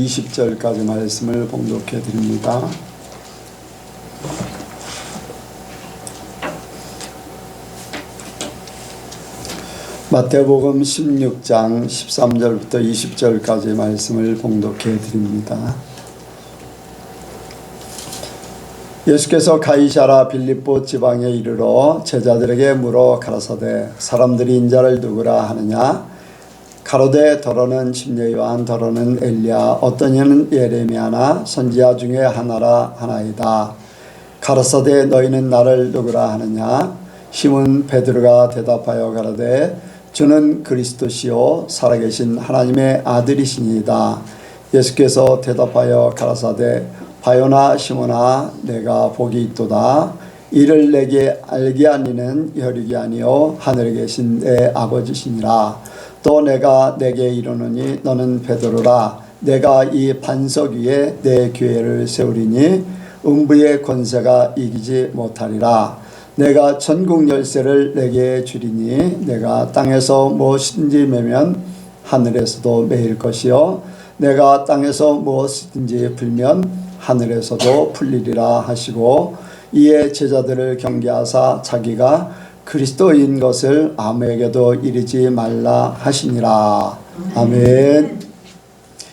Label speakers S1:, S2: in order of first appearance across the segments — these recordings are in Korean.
S1: 20절까지 말씀을 봉독해 드립니다. 마태복음 16장 13절부터 20절까지 말씀을 봉독해 드립니다. 예수께서 가이사랴 빌립보 지방에 이르러 제자들에게 물어 가라사대 사람들이 인자를 누구라 하느냐 가로되 더러는 침례 요한 더러는 엘리야 어떤 이는 예레미야나 선지자 중에 하나라 하나이다. 가라사대 너희는 나를 누구라 하느냐 시몬 베드로가 대답하여 가라되 주는 그리스도시요 살아계신 하나님의 아들이시니이다. 예수께서 대답하여 가라사대 바요나 시몬아 내가 복이 있도다. 이를 내게 알게 하니는 혈육이 아니요 하늘에 계신 내 아버지시니라. 또 내가 내게 이르노니 너는 베드로라. 내가 이 반석 위에 내 교회를 세우리니 음부의 권세가 이기지 못하리라. 내가 천국 열쇠를 내게 주리니 내가 땅에서 무엇이든지 매면 하늘에서도 매일 것이요 내가 땅에서 무엇이든지 풀면 하늘에서도 풀리리라 하시고 이에 제자들을 경계하사 자기가 그리스도인 것을 아무에게도 이르지 말라 하시니라. 아멘.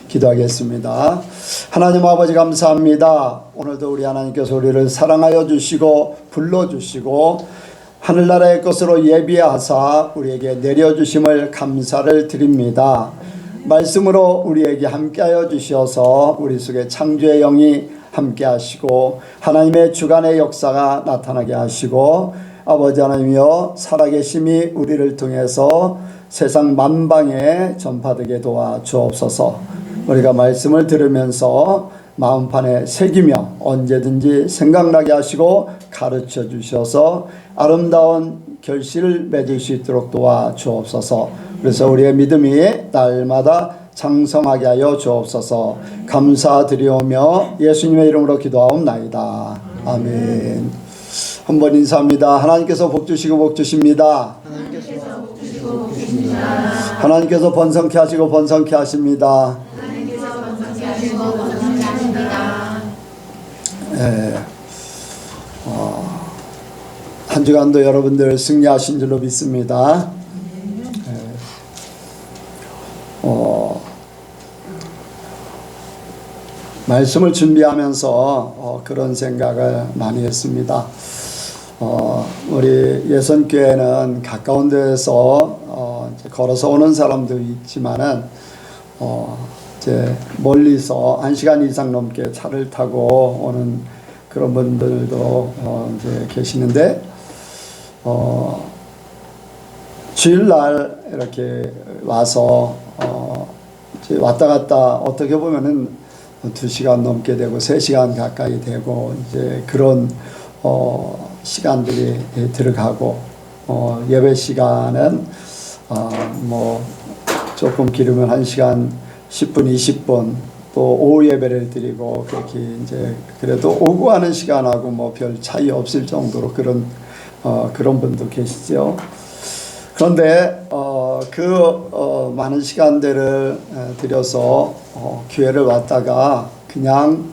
S1: 기도하겠습니다. 하나님 아버지 감사합니다. 오늘도 우리 하나님께서 우리를 사랑하여 주시고 불러주시고 하늘나라의 것으로 예비하사 우리에게 내려주심을 감사를 드립니다. 말씀으로 우리에게 함께하여 주셔서 우리 속에 창조의 영이 함께하시고 하나님의 주관의 역사가 나타나게 하시고 아버지 하나님이여 살아계심이 우리를 통해서 세상 만방에 전파되게 도와주옵소서. 우리가 말씀을 들으면서 마음판에 새기며 언제든지 생각나게 하시고 가르쳐 주셔서 아름다운 결실을 맺을 수 있도록 도와주옵소서. 그래서 우리의 믿음이 날마다 장성하게 하여 주옵소서. 감사드리오며 예수님의 이름으로 기도하옵나이다. 아멘. 한번 인사합니다. 하나님께서 복 주시고 복 주십니다. 하나님께서 번성케 하시고 번성케 하십니다. 한 주간도 여러분들 승리하신 줄로 믿습니다. 말씀을 준비하면서 그런 생각을 많이 했습니다. 우리 예선교회는 가까운 데서 이제 걸어서 오는 사람도 있지만은 이제 멀리서 1시간 이상 넘게 차를 타고 오는 그런 분들도 이제 계시는데 주일날 이렇게 와서 이제 왔다 갔다 어떻게 보면은 2시간 넘게 되고 3시간 가까이 되고 이제 그런 시간들이 들어가고 예배 시간은 뭐 조금 길으면 1시간 10분 20분 또 오후 예배를 드리고 그렇게 이제 그래도 오고 하는 시간하고 뭐 별 차이 없을 정도로 그런 분도 계시죠. 그런데 많은 시간들을 들여서 교회를 왔다가 그냥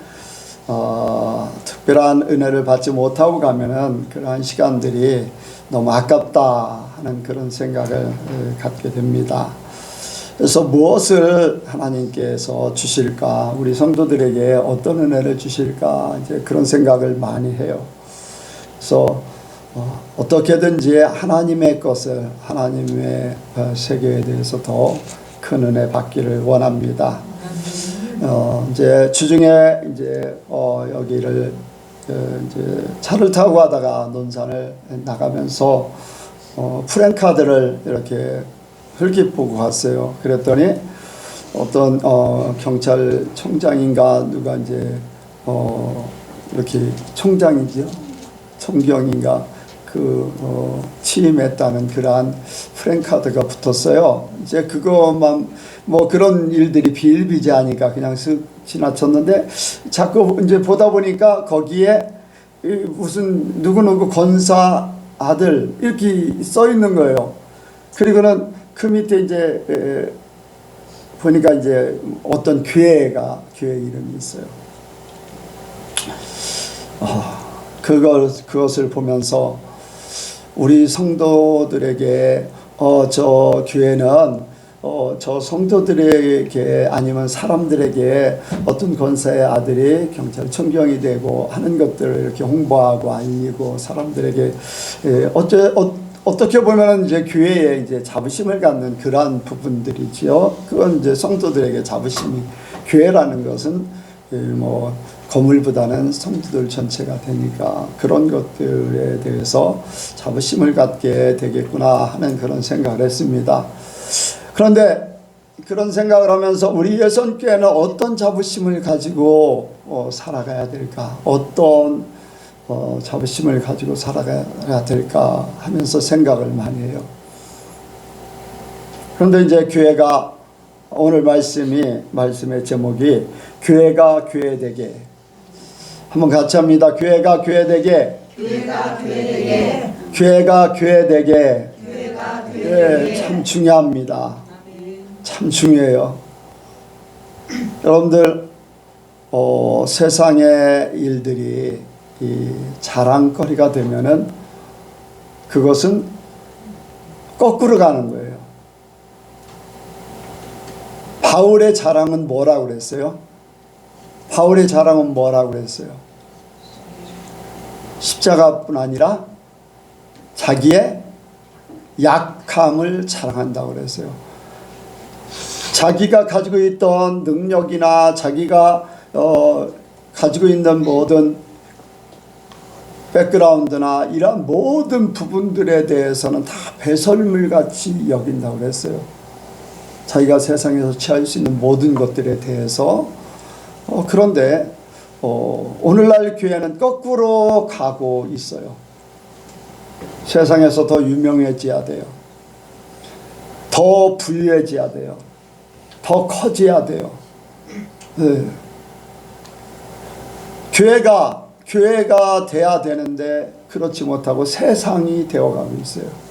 S1: 특별한 은혜를 받지 못하고 가면은 그러한 시간들이 너무 아깝다 하는 그런 생각을 갖게 됩니다. 그래서 무엇을 하나님께서 주실까, 우리 성도들에게 어떤 은혜를 주실까 이제 그런 생각을 많이 해요. 그래서 어떻게든지 하나님의 것을 하나님의 세계에 대해서 더 큰 은혜 받기를 원합니다. 이제 주중에 이제 여기를 이제 차를 타고 가다가 논산을 나가면서 프랭카드를 이렇게 흘낏 보고 갔어요. 그랬더니 어떤 경찰청장인가 누가 이제 이렇게 총장이죠, 총경인가 취임했다는 그러한 프랭카드가 붙었어요. 이제 그것만 뭐 그런 일들이 비일비재하니까 그냥 쓱 지나쳤는데 자꾸 이제 보다 보니까 거기에 무슨 누구누구 권사 아들 이렇게 써 있는 거예요. 그리고는 그 밑에 이제 보니까 이제 어떤 교회 이름이 있어요. 그것을 보면서 우리 성도들에게 저 교회는 저 성도들에게 아니면 사람들에게 어떤 권사의 아들이 경찰청경이 되고 하는 것들을 이렇게 홍보하고 알리고 사람들에게 어떻게 보면 이제 교회에 이제 자부심을 갖는 그러한 부분들이지요. 그건 이제 성도들에게 자부심이, 교회라는 것은 뭐 건물보다는 성도들 전체가 되니까 그런 것들에 대해서 자부심을 갖게 되겠구나 하는 그런 생각을 했습니다. 그런데 그런 생각을 하면서 우리 예선교회는 어떤 자부심을 가지고 살아가야 될까? 어떤 자부심을 가지고 살아가야 될까 하면서 생각을 많이 해요. 그런데 이제 교회가, 오늘 말씀의 제목이 교회가 교회되게, 한번 같이 합니다. 교회가 교회되게. 교회가 교회되게. 교회가 교회되게. 네, 참 중요합니다. 참 중요해요. 여러분들 세상의 일들이 이 자랑거리가 되면은 그것은 거꾸로 가는 거예요. 바울의 자랑은 뭐라고 그랬어요? 바울의 자랑은 뭐라고 그랬어요? 십자가뿐 아니라 자기의 약함을 자랑한다고 그랬어요. 자기가 가지고 있던 능력이나 자기가 가지고 있는 모든 백그라운드나 이런 모든 부분들에 대해서는 다 배설물같이 여긴다고 그랬어요. 자기가 세상에서 취할 수 있는 모든 것들에 대해서. 그런데 오늘날 교회는 거꾸로 가고 있어요. 세상에서 더 유명해져야 돼요. 더 부유해져야 돼요. 더 커져야 돼요. 네. 교회가 돼야 되는데 그렇지 못하고 세상이 되어가고 있어요.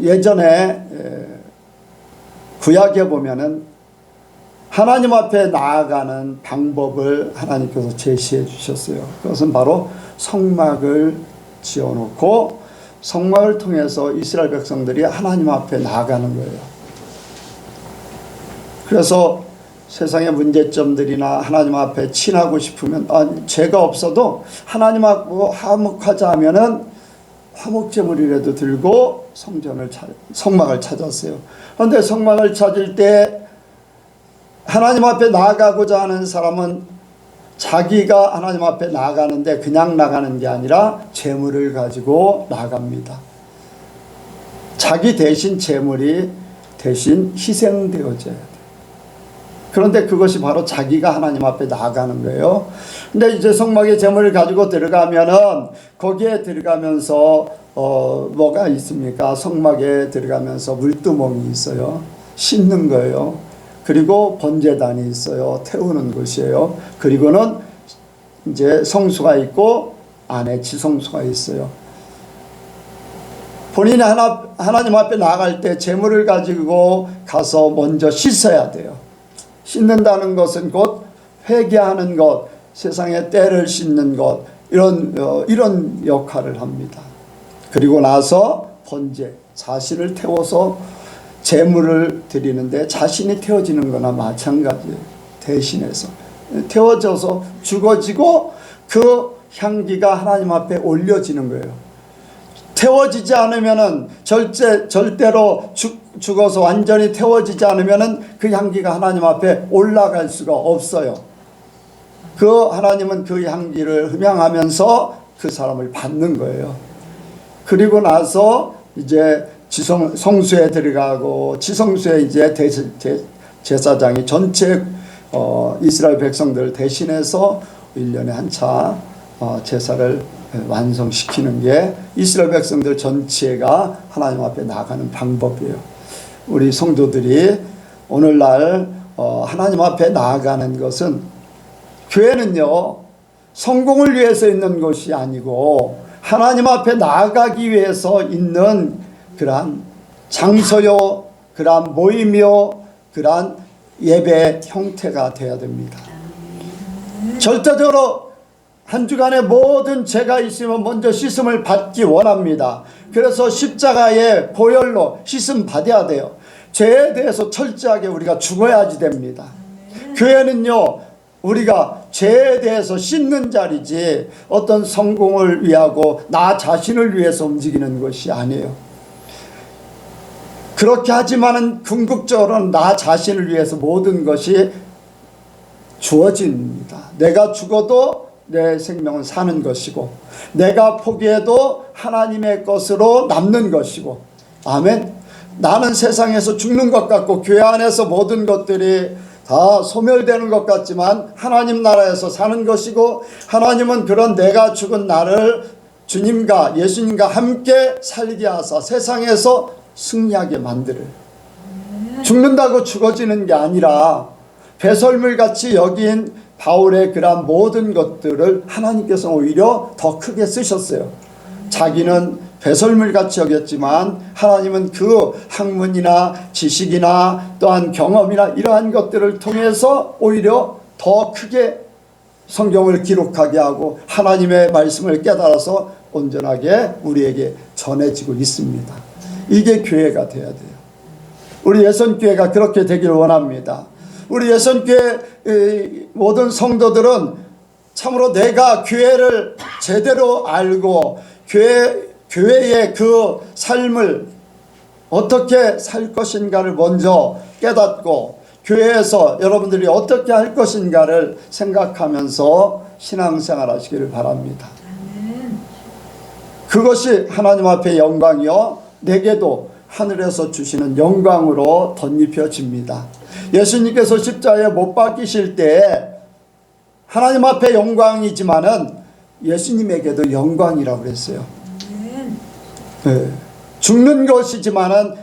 S1: 예전에 구약에 보면은 하나님 앞에 나아가는 방법을 하나님께서 제시해 주셨어요. 그것은 바로 성막을 지어놓고 성막을 통해서 이스라엘 백성들이 하나님 앞에 나아가는 거예요. 그래서 세상의 문제점들이나 하나님 앞에 친하고 싶으면 죄가 없어도 하나님하고 화목하자 하면은 화목제물이라도 들고 성막을 찾았어요. 그런데 성막을 찾을 때 하나님 앞에 나아가고자 하는 사람은 자기가 하나님 앞에 나아가는데 그냥 나가는 게 아니라 제물을 가지고 나갑니다. 자기 대신 제물이 대신 희생되어져야 돼요. 그런데 그것이 바로 자기가 하나님 앞에 나아가는 거예요. 근데 이제 성막에 제물을 가지고 들어가면은 거기에 들어가면서 뭐가 있습니까? 성막에 들어가면서 물두멍이 있어요. 씻는 거예요. 그리고 번제단이 있어요. 태우는 곳이에요. 그리고는 이제 성수가 있고 안에 지성소가 있어요. 본인이 하나님 앞에 나갈 때 제물을 가지고 가서 먼저 씻어야 돼요. 씻는다는 것은 곧 회개하는 것, 세상의 때를 씻는 것, 이런 역할을 합니다. 그리고 나서 번제, 자신을 태워서 제물을 드리는데 자신이 태워지는 거나 마찬가지예요. 대신해서 태워져서 죽어지고 그 향기가 하나님 앞에 올려지는 거예요. 태워지지 않으면은 절대로 죽어서 완전히 태워지지 않으면은 그 향기가 하나님 앞에 올라갈 수가 없어요. 하나님은 그 향기를 흠양하면서 그 사람을 받는 거예요. 그리고 나서 이제 성수에 들어가고 지성수에 이제 제사장이 전체 이스라엘 백성들을 대신해서 1년에 한 차 제사를 완성시키는 게 이스라엘 백성들 전체가 하나님 앞에 나가는 방법이에요. 우리 성도들이 오늘날 하나님 앞에 나아가는 것은, 교회는요 성공을 위해서 있는 것이 아니고 하나님 앞에 나아가기 위해서 있는 그러한 장소요, 그러한 모임이요, 그러한 예배 형태가 되어야 됩니다. 절대적으로 한 주간에 모든 죄가 있으면 먼저 씻음을 받기 원합니다. 그래서 십자가의 보혈로 씻음 받아야 돼요. 죄에 대해서 철저하게 우리가 죽어야지 됩니다. 교회는요, 우리가 죄에 대해서 씻는 자리지 어떤 성공을 위하고 나 자신을 위해서 움직이는 것이 아니에요. 그렇게 하지만은 궁극적으로는 나 자신을 위해서 모든 것이 주어집니다. 내가 죽어도 내 생명은 사는 것이고, 내가 포기해도 하나님의 것으로 남는 것이고, 아멘. 나는 세상에서 죽는 것 같고 교회 안에서 모든 것들이 다 소멸되는 것 같지만 하나님 나라에서 사는 것이고, 하나님은 그런 내가 죽은 나를 주님과 예수님과 함께 살게 하사 세상에서 승리하게 만들어요. 죽는다고 죽어지는 게 아니라 배설물같이 여긴 바울의 그러한 모든 것들을 하나님께서 오히려 더 크게 쓰셨어요. 자기는 배설물같이 여겼지만 하나님은 그 학문이나 지식이나 또한 경험이나 이러한 것들을 통해서 오히려 더 크게 성경을 기록하게 하고 하나님의 말씀을 깨달아서 온전하게 우리에게 전해지고 있습니다. 이게 교회가 되어야 돼요. 우리 예선교회가 그렇게 되기를 원합니다. 우리 예선교회 모든 성도들은 참으로 내가 교회를 제대로 알고 교회의 그 삶을 어떻게 살 것인가를 먼저 깨닫고 교회에서 여러분들이 어떻게 할 것인가를 생각하면서 신앙생활 하시기를 바랍니다. 그것이 하나님 앞에 영광이요, 내게도 하늘에서 주시는 영광으로 덧입혀집니다. 예수님께서 십자가에 못 박히실 때 하나님 앞에 영광이지만은 예수님에게도 영광이라고 그랬어요. 네. 죽는 것이지만은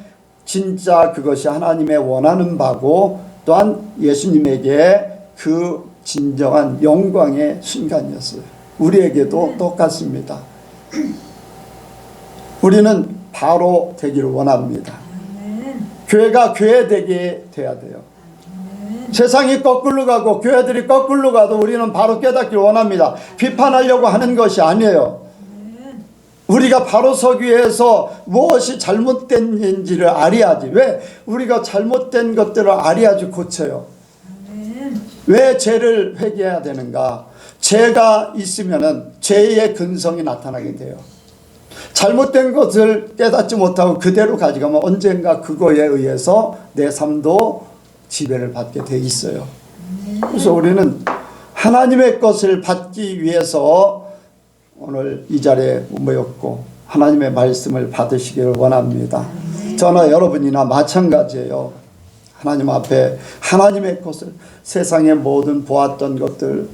S1: 진짜 그것이 하나님의 원하는 바고 또한 예수님에게 그 진정한 영광의 순간이었어요. 우리에게도 똑같습니다. 우리는 바로 되기를 원합니다. 교회가 교회되게 돼야 돼요. 세상이 거꾸로 가고 교회들이 거꾸로 가도 우리는 바로 깨닫기를 원합니다. 비판하려고 하는 것이 아니에요. 우리가 바로 서기 위해서 무엇이 잘못된지를 알아야지. 왜? 우리가 잘못된 것들을 알아야지 고쳐요. 왜 죄를 회개해야 되는가? 죄가 있으면은 죄의 근성이 나타나게 돼요. 잘못된 것을 깨닫지 못하고 그대로 가져가면 언젠가 그거에 의해서 내 삶도 지배를 받게 돼 있어요. 그래서 우리는 하나님의 것을 받기 위해서 오늘 이 자리에 모였고 하나님의 말씀을 받으시기를 원합니다. 저나 여러분이나 마찬가지예요. 하나님 앞에 하나님의 것을, 세상의 모든 보았던 것들,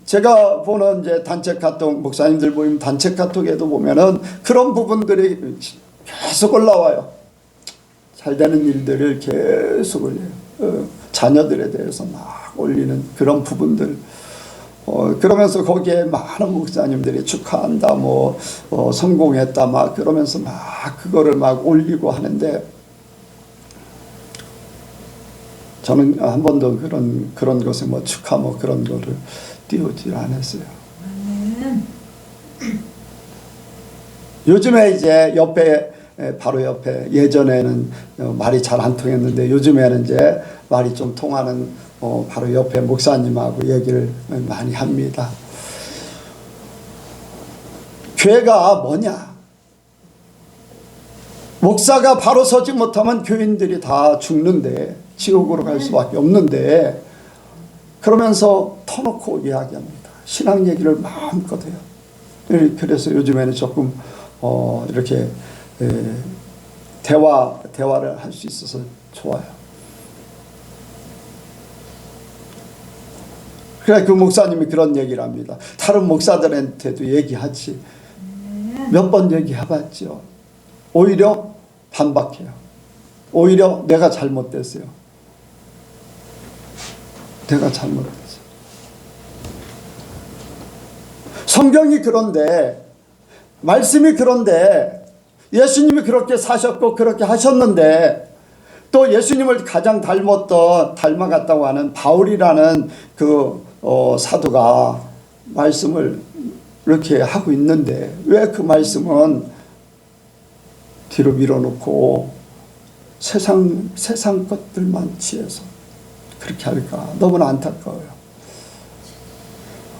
S1: 제가 보는 이제 단체 카톡, 목사님들 모임 단체 카톡에도 보면은 그런 부분들이 계속 올라와요. 잘 되는 일들을 계속 올려요. 자녀들에 대해서 막 올리는 그런 부분들. 그러면서 거기에 많은 목사님들이 축하한다, 성공했다, 막 그러면서 막 그거를 막 올리고 하는데, 저는 한 번도 그런 것에 축하 그런 거를 띄우질 않았어요. 요즘에 이제 바로 옆에, 예전에는 말이 잘 안 통했는데 요즘에는 이제 말이 좀 통하는 바로 옆에 목사님하고 얘기를 많이 합니다. 교회가 뭐냐? 목사가 바로 서지 못하면 교인들이 다 죽는데, 지옥으로 갈 수밖에 없는데, 그러면서 터놓고 이야기합니다. 신앙 얘기를 마음껏 해요. 그래서 요즘에는 조금 이렇게 대화를 할 수 있어서 좋아요. 그래, 그 목사님이 그런 얘기를 합니다. 다른 목사들한테도 얘기하지. 몇 번 얘기해봤죠. 오히려 반박해요. 오히려 내가 잘못됐어요. 내가 잘못됐어요. 성경이 그런데, 말씀이 그런데, 예수님이 그렇게 사셨고 그렇게 하셨는데, 또 예수님을 가장 닮아갔다고 하는 바울이라는 사도가 말씀을 이렇게 하고 있는데, 왜 그 말씀은 뒤로 밀어놓고 세상 것들만 취해서 그렇게 할까? 너무나 안타까워요.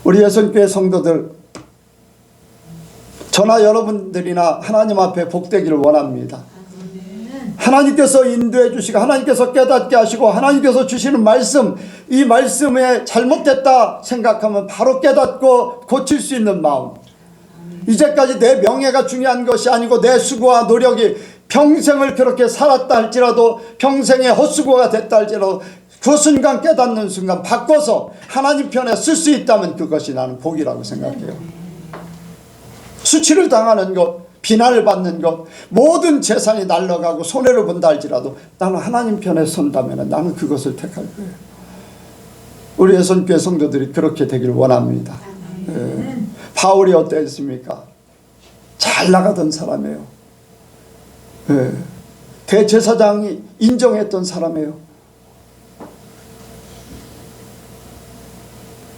S1: 우리 예수님교회 성도들, 저나 여러분들이나 하나님 앞에 복되기를 원합니다. 하나님께서 인도해 주시고 하나님께서 깨닫게 하시고 하나님께서 주시는 말씀, 이 말씀에 잘못됐다 생각하면 바로 깨닫고 고칠 수 있는 마음. 이제까지 내 명예가 중요한 것이 아니고 내 수고와 노력이, 평생을 그렇게 살았다 할지라도, 평생의 헛수고가 됐다 할지라도 그 순간 깨닫는 순간 바꿔서 하나님 편에 쓸 수 있다면 그것이 나는 복이라고 생각해요. 수치를 당하는 것, 비난을 받는 것, 모든 재산이 날아가고 손해를 본다 할지라도 나는 하나님 편에 선다면 나는 그것을 택할 거예요. 우리 예수님교회 성도들이 그렇게 되기를 원합니다. 바울이 어땠습니까? 잘 나가던 사람이에요. 대제사장이 인정했던 사람이에요.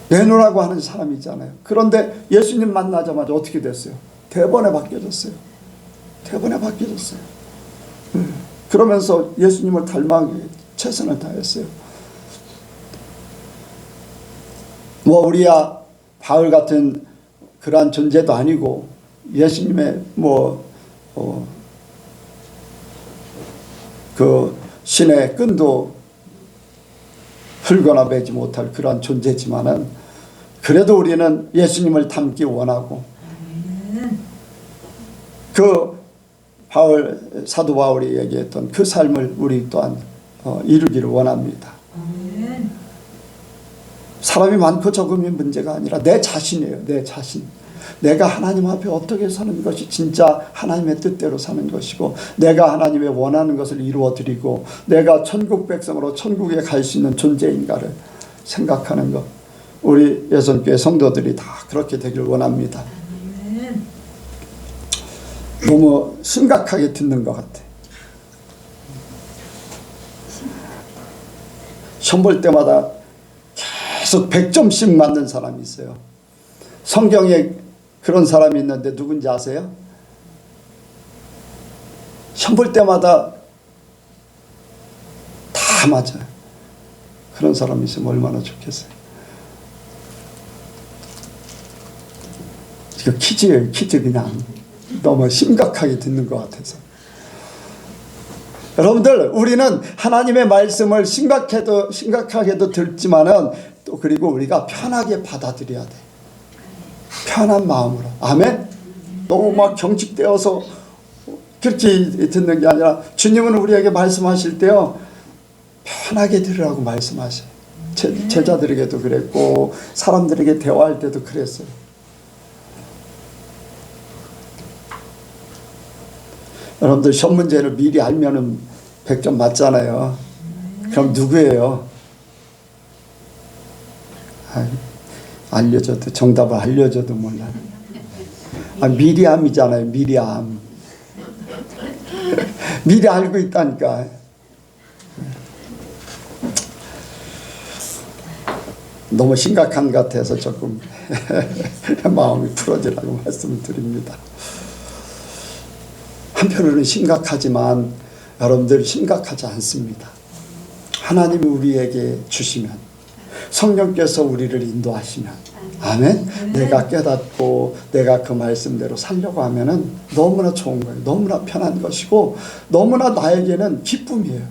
S1: 내놓으라고 하는 사람이잖아요. 그런데 예수님 만나자마자 어떻게 됐어요? 대번에 바뀌어졌어요. 대번에 바뀌어졌어요. 그러면서 예수님을 닮아가기 최선을 다했어요. 우리야 바울 같은 그러한 존재도 아니고 예수님의 그 신의 끈도 풀거나 매지 못할 그러한 존재지만은 그래도 우리는 예수님을 닮기 원하고 그 사도 바울이 얘기했던 그 삶을 우리 또한 이루기를 원합니다. 사람이 많고 적음이 문제가 아니라 내 자신이에요. 내 자신. 내가 하나님 앞에 어떻게 사는 것이 진짜 하나님의 뜻대로 사는 것이고, 내가 하나님의 원하는 것을 이루어드리고 내가 천국 백성으로 천국에 갈 수 있는 존재인가를 생각하는 것, 우리 예수님교회 성도들이 다 그렇게 되길 원합니다. 너무 심각하게 듣는 것 같아. 시험 볼 때마다 계속 100점씩 맞는 사람이 있어요. 성경에 그런 사람이 있는데 누군지 아세요? 시험 볼 때마다 다 맞아요. 그런 사람이 있으면 얼마나 좋겠어요. 이거 퀴즈예요. 퀴즈. 그냥 너무 심각하게 듣는 것 같아서. 여러분들, 우리는 하나님의 말씀을 심각하게도 듣지만은 또 그리고 우리가 편하게 받아들여야 돼. 편한 마음으로. 아멘? 너무 막 경직되어서 그렇게 듣는 게 아니라, 주님은 우리에게 말씀하실 때요, 편하게 들으라고 말씀하셔요. 제자들에게도 그랬고 사람들에게 대화할 때도 그랬어요. 여러분들, 시험 문제를 미리 알면은 100점 맞잖아요. 그럼 누구예요? 알려줘도, 정답을 알려줘도 몰라요. 미리암이잖아요. 미리암. 미리 알고 있다니까. 너무 심각한 것 같아서 조금 마음이 풀어지라고 말씀을 드립니다. 한편으로는 심각하지만 여러분들, 심각하지 않습니다. 하나님이 우리에게 주시면, 성령께서 우리를 인도하시면, 아멘? 내가 깨닫고 내가 그 말씀대로 살려고 하면은 너무나 좋은 거예요. 너무나 편한 것이고 너무나 나에게는 기쁨이에요.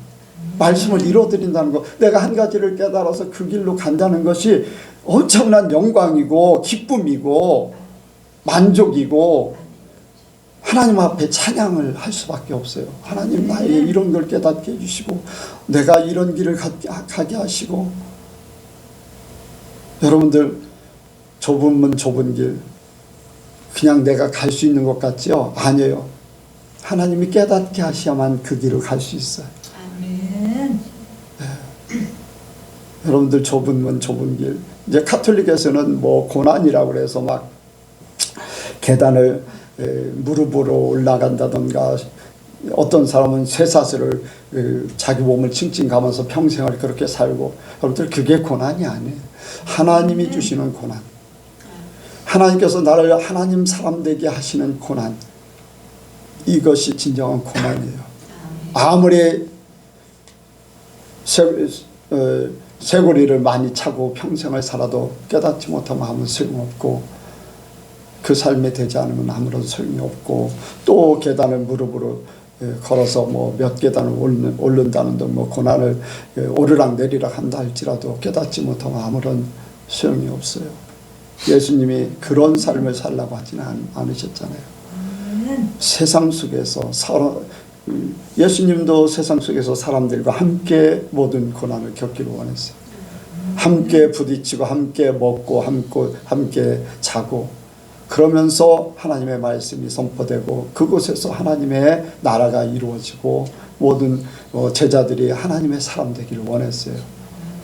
S1: 말씀을 이루어드린다는 것, 내가 한 가지를 깨달아서 그 길로 간다는 것이 엄청난 영광이고 기쁨이고 만족이고, 하나님 앞에 찬양을 할 수밖에 없어요. 하나님, 나에게 이런 걸 깨닫게 해주시고 내가 이런 길을 가게 하시고. 여러분들, 좁은 문 좁은 길, 그냥 내가 갈 수 있는 것 같지요? 아니에요. 하나님이 깨닫게 하셔야만 그 길을 갈 수 있어요. 아멘. 네. 여러분들, 좁은 문 좁은 길, 이제 카톨릭에서는 뭐 고난이라고 그래서 막 계단을 무릎으로 올라간다던가, 어떤 사람은 쇠사슬을 자기 몸을 칭칭 감아서 평생을 그렇게 살고, 여러분들 그게 고난이 아니에요. 하나님이 주시는 고난, 하나님께서 나를 하나님 사람 되게 하시는 고난, 이것이 진정한 고난이에요. 아무리 쇠고리를 많이 차고 평생을 살아도 깨닫지 못하면 아무 소용없고, 그 삶에 되지 않으면 아무런 소용이 없고, 또 계단을 무릎으로 걸어서 뭐 몇 계단을 오른다는 등 뭐 고난을 오르락 내리락 한다 할지라도 깨닫지 못하면 아무런 소용이 없어요. 예수님이 그런 삶을 살라고 하지는 않으셨잖아요. 세상 속에서 예수님도 세상 속에서 사람들과 함께 모든 고난을 겪기를 원했어요. 함께 부딪히고 함께 먹고 함께 자고, 그러면서 하나님의 말씀이 선포되고 그곳에서 하나님의 나라가 이루어지고 모든 제자들이 하나님의 사람 되기를 원했어요.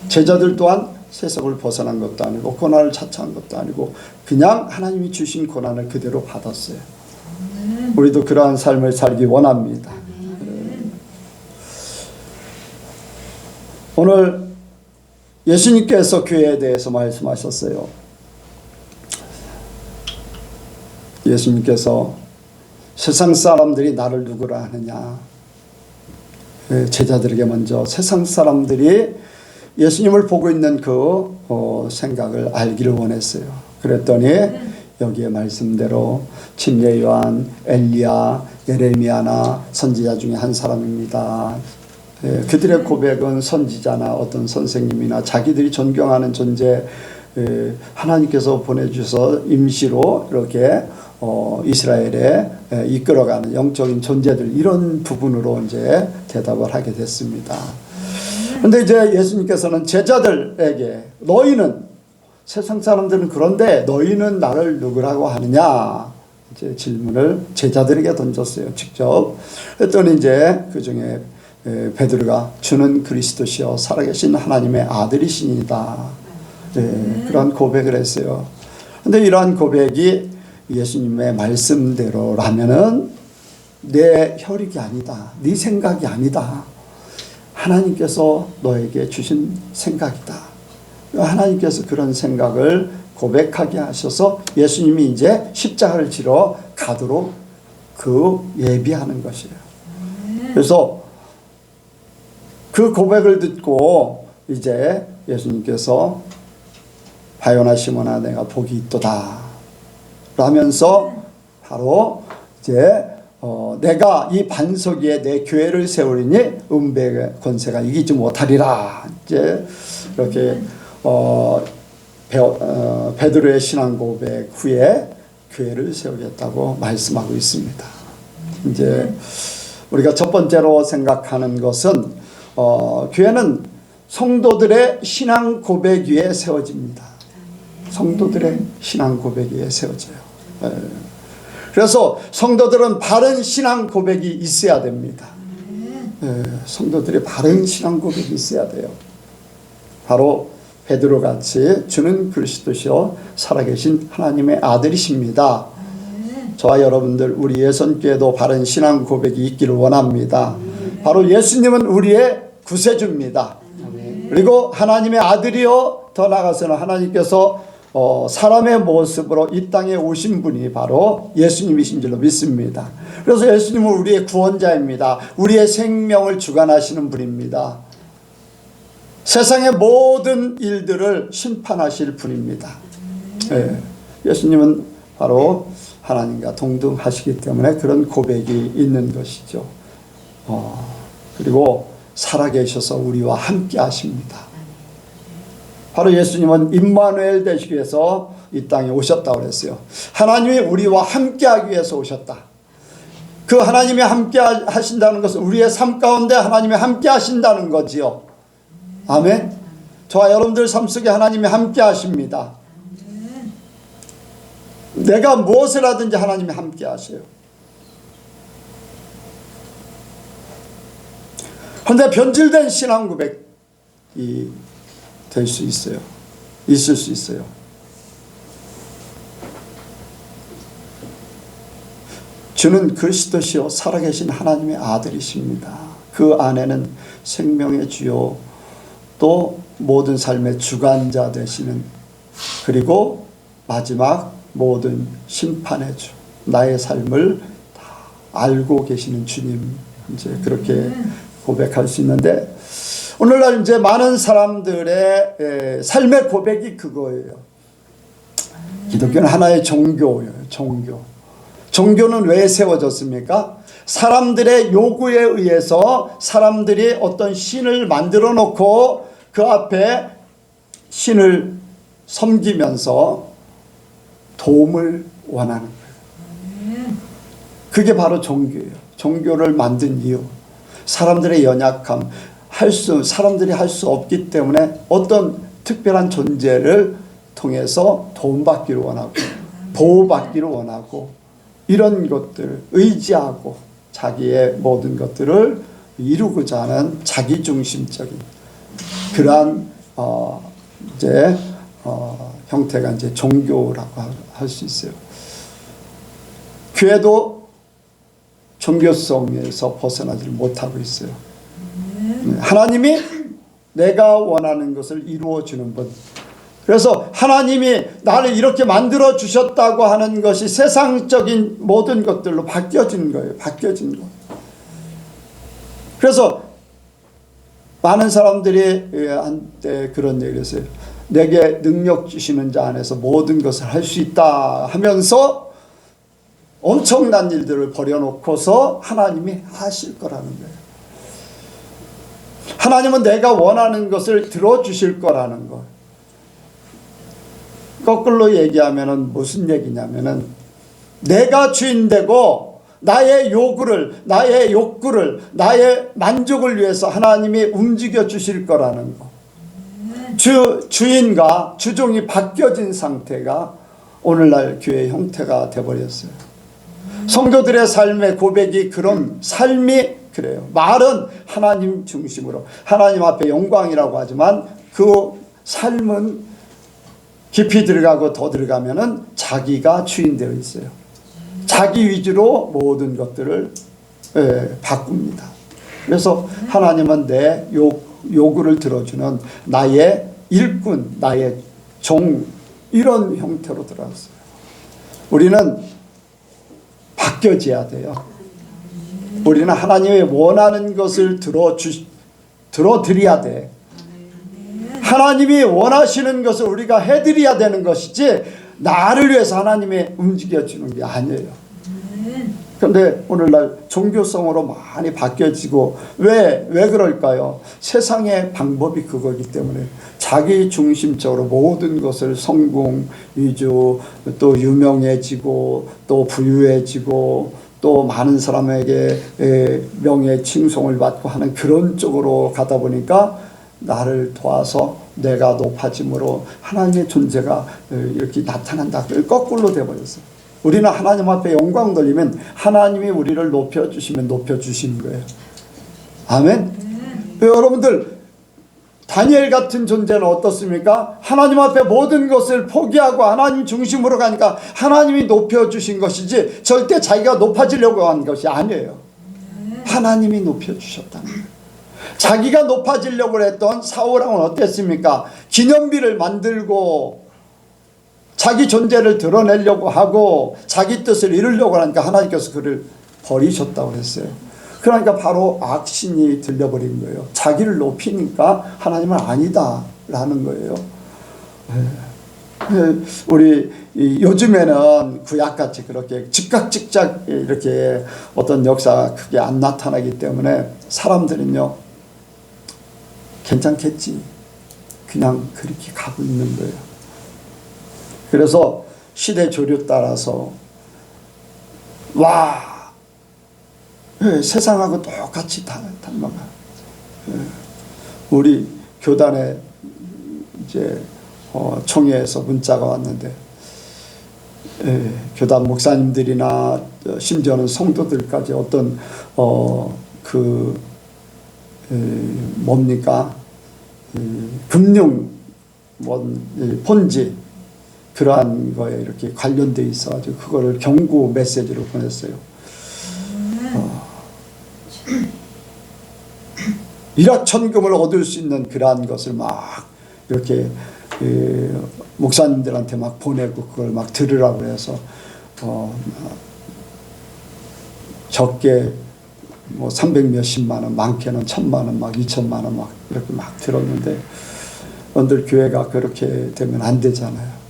S1: 제자들 또한 세속을 벗어난 것도 아니고 고난을 자처한 것도 아니고 그냥 하나님이 주신 고난을 그대로 받았어요. 우리도 그러한 삶을 살기 원합니다. 오늘 예수님께서 교회에 대해서 말씀하셨어요. 예수님께서 세상 사람들이 나를 누구라 하느냐, 제자들에게 먼저 세상 사람들이 예수님을 보고 있는 그 생각을 알기를 원했어요. 그랬더니 여기에 말씀대로 침례 요한, 엘리야, 예레미야나 선지자 중에 한 사람입니다. 그들의 고백은 선지자나 어떤 선생님이나 자기들이 존경하는 존재, 하나님께서 보내주셔서 임시로 이렇게 이스라엘에 이끌어가는 영적인 존재들, 이런 부분으로 이제 대답을 하게 됐습니다. 그런데 이제 예수님께서는 제자들에게, 너희는, 세상 사람들은 그런데 너희는 나를 누구라고 하느냐, 이제 질문을 제자들에게 던졌어요. 직접. 그랬더니 이제 그 중에 베드로가 주는 그리스도시요 살아계신 하나님의 아들이시니이다, 그런 고백을 했어요. 그런데 이러한 고백이 예수님의 말씀대로라면은 내 혈육이 아니다, 네 생각이 아니다, 하나님께서 너에게 주신 생각이다. 하나님께서 그런 생각을 고백하게 하셔서 예수님이 이제 십자가를 지러 가도록 그 예비하는 것이에요. 그래서 그 고백을 듣고 이제 예수님께서 바요나 시몬아 내가 복이 있도다 라면서 바로 이제 내가 이 반석 위에 내 교회를 세우리니 음배의 권세가 이기지 못하리라, 이제 이렇게 베드로의 신앙 고백 후에 교회를 세우겠다고 말씀하고 있습니다. 이제 우리가 첫 번째로 생각하는 것은 교회는 성도들의 신앙 고백 위에 세워집니다. 성도들의 신앙 고백 위에 세워져요. 그래서 성도들은 바른 신앙 고백이 있어야 됩니다. 성도들이 바른 신앙 고백이 있어야 돼요. 바로 베드로같이 주는 그리스도시요 살아계신 하나님의 아들이십니다. 저와 여러분들 우리 예선교회도 바른 신앙 고백이 있기를 원합니다. 바로 예수님은 우리의 구세주입니다. 그리고 하나님의 아들이요, 더 나아가서는 하나님께서 사람의 모습으로 이 땅에 오신 분이 바로 예수님이신 줄로 믿습니다. 그래서 예수님은 우리의 구원자입니다. 우리의 생명을 주관하시는 분입니다. 세상의 모든 일들을 심판하실 분입니다. 예수님은 바로 하나님과 동등하시기 때문에 그런 고백이 있는 것이죠. 그리고 살아계셔서 우리와 함께 하십니다. 바로 예수님은 임마누엘 되시기 위해서 이 땅에 오셨다고 그랬어요. 하나님이 우리와 함께 하기 위해서 오셨다. 그 하나님이 함께 하신다는 것은 우리의 삶 가운데 하나님이 함께 하신다는 거지요. 아멘. 저와 여러분들 삶 속에 하나님이 함께 하십니다. 내가 무엇을 하든지 하나님이 함께 하세요. 그런데 변질된 신앙 고백이 될 수 있어요. 있을 수 있어요. 주는 그리스도시요 살아계신 하나님의 아들이십니다. 그 안에는 생명의 주요 또 모든 삶의 주관자 되시는, 그리고 마지막 모든 심판의 주, 나의 삶을 다 알고 계시는 주님, 이제 그렇게 고백할 수 있는데, 오늘날 이제 많은 사람들의 삶의 고백이 그거예요. 기독교는 하나의 종교예요. 종교는 왜 세워졌습니까? 사람들의 요구에 의해서 사람들이 어떤 신을 만들어 놓고 그 앞에 신을 섬기면서 도움을 원하는 거예요. 그게 바로 종교예요. 종교를 만든 이유, 사람들의 연약함, 사람들이 할 수 없기 때문에 어떤 특별한 존재를 통해서 도움받기를 원하고 보호받기를 원하고, 이런 것들을 의지하고 자기의 모든 것들을 이루고자 하는 자기중심적인 그러한 형태가 이제 종교라고 할 수 있어요. 교회도 종교성에서 벗어나지 못하고 있어요. 하나님이 내가 원하는 것을 이루어주는 분. 그래서 하나님이 나를 이렇게 만들어 주셨다고 하는 것이 세상적인 모든 것들로 바뀌어진 거예요. 바뀌어진 거. 그래서 많은 사람들이 한때 그런 얘기를 했어요. 내게 능력 주시는 자 안에서 모든 것을 할 수 있다 하면서 엄청난 일들을 버려놓고서 하나님이 하실 거라는 거예요. 하나님은 내가 원하는 것을 들어주실 거라는 거. 거꾸로 얘기하면은 무슨 얘기냐면은, 내가 주인 되고 나의 요구를, 나의 욕구를, 나의 만족을 위해서 하나님이 움직여 주실 거라는 거. 주인과 주종이 바뀌어진 상태가 오늘날 교회의 형태가 되어버렸어요. 성도들의 삶의 고백이 그런 삶이 그래요. 말은 하나님 중심으로, 하나님 앞에 영광이라고 하지만 그 삶은 깊이 들어가고 더 들어가면은 자기가 주인 되어 있어요. 자기 위주로 모든 것들을 바꿉니다. 그래서 하나님은 내 요구를 들어주는 나의 일꾼, 나의 종, 이런 형태로 들어왔어요. 우리는 바뀌어져야 돼요. 우리는 하나님의 원하는 것을 들어드려야 돼. 하나님이 원하시는 것을 우리가 해드려야 되는 것이지, 나를 위해서 하나님이 움직여주는 게 아니에요. 그런데 오늘날 종교성으로 많이 바뀌어지고, 왜 그럴까요? 세상의 방법이 그거기 때문에 자기 중심적으로 모든 것을 성공 위주, 또 유명해지고 또 부유해지고 또 많은 사람에게 명예 칭송을 받고 하는 그런 쪽으로 가다 보니까 나를 도와서 내가 높아짐으로 하나님의 존재가 이렇게 나타난다. 거꾸로 되어버렸어요. 우리는 하나님 앞에 영광 돌리면 하나님이 우리를 높여주시면 높여주시는 거예요. 아멘. 여러분들, 다니엘 같은 존재는 어떻습니까? 하나님 앞에 모든 것을 포기하고 하나님 중심으로 가니까 하나님이 높여주신 것이지 절대 자기가 높아지려고 한 것이 아니에요. 하나님이 높여주셨다는 거예요. 자기가 높아지려고 했던 사울왕은 어땠습니까? 기념비를 만들고 자기 존재를 드러내려고 하고 자기 뜻을 이루려고 하니까 하나님께서 그를 버리셨다고 했어요. 그러니까 바로 악신이 들려버린 거예요. 자기를 높이니까 하나님은 아니다 라는 거예요. 우리 요즘에는 구약같이 그렇게 즉각 이렇게 어떤 역사가 크게 안 나타나기 때문에 사람들은요, 괜찮겠지, 그냥 그렇게 가고 있는 거예요. 그래서 시대 조류 따라서 세상하고 똑같이 닮아가. 우리 교단에 이제 총회에서 문자가 왔는데, 교단 목사님들이나 심지어는 성도들까지 어떤 금융 폰지 그러한 거에 이렇게 관련돼 있어가지고 그거를 경고 메시지로 보냈어요. 일확천금을 얻을 수 있는 그러한 것을 막 이렇게 목사님들한테 막 보내고 그걸 막 들으라고 해서 적게 뭐 300 몇십만 원, 많게는 1000만 원, 막 2000만 원 막 이렇게 막 들었는데 언들 교회가 그렇게 되면 안 되잖아요.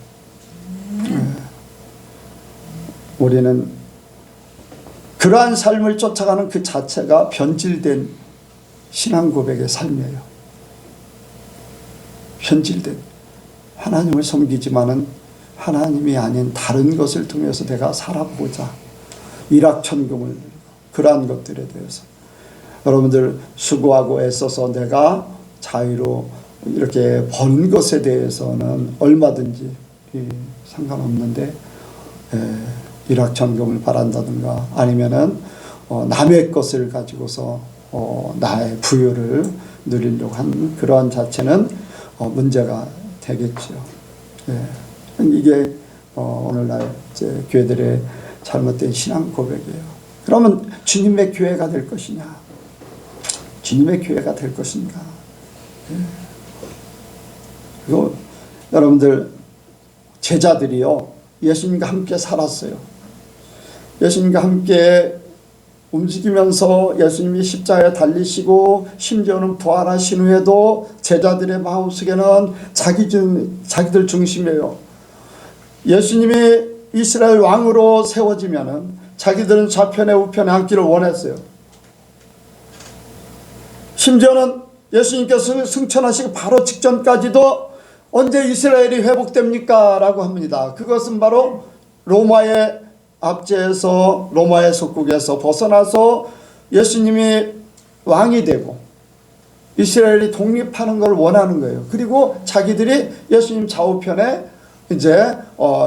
S1: 우리는 그러한 삶을 쫓아가는 그 자체가 변질된 신앙 고백의 삶이에요. 변질된 하나님을 섬기지만은 하나님이 아닌 다른 것을 통해서 내가 살아보자. 일확천금을 그러한 것들에 대해서 여러분들 수고하고 애써서 내가 자유로 이렇게 버는 것에 대해서는 얼마든지 상관없는데 일확천금을 바란다든가 아니면은 남의 것을 가지고서 나의 부유를 누리려고 하는 그러한 자체는 문제가 되겠죠. 이게 오늘날 이제 교회들의 잘못된 신앙 고백이에요. 그러면 주님의 교회가 될 것이냐? 주님의 교회가 될 것인가? 그리고 여러분들 제자들이요 예수님과 함께 살았어요. 예수님과 함께 움직이면서 예수님이 십자가에 달리시고 심지어는 부활하신 후에도 제자들의 마음속에는 자기들 중심이에요. 예수님이 이스라엘 왕으로 세워지면은 자기들은 좌편에 우편에 앉기를 원했어요. 심지어는 예수님께서 승천하시기 바로 직전까지도 언제 이스라엘이 회복됩니까? 라고 합니다. 그것은 바로 로마의 압제에서 로마의 속국에서 벗어나서 예수님이 왕이 되고 이스라엘이 독립하는 걸 원하는 거예요. 그리고 자기들이 예수님 좌우편에 이제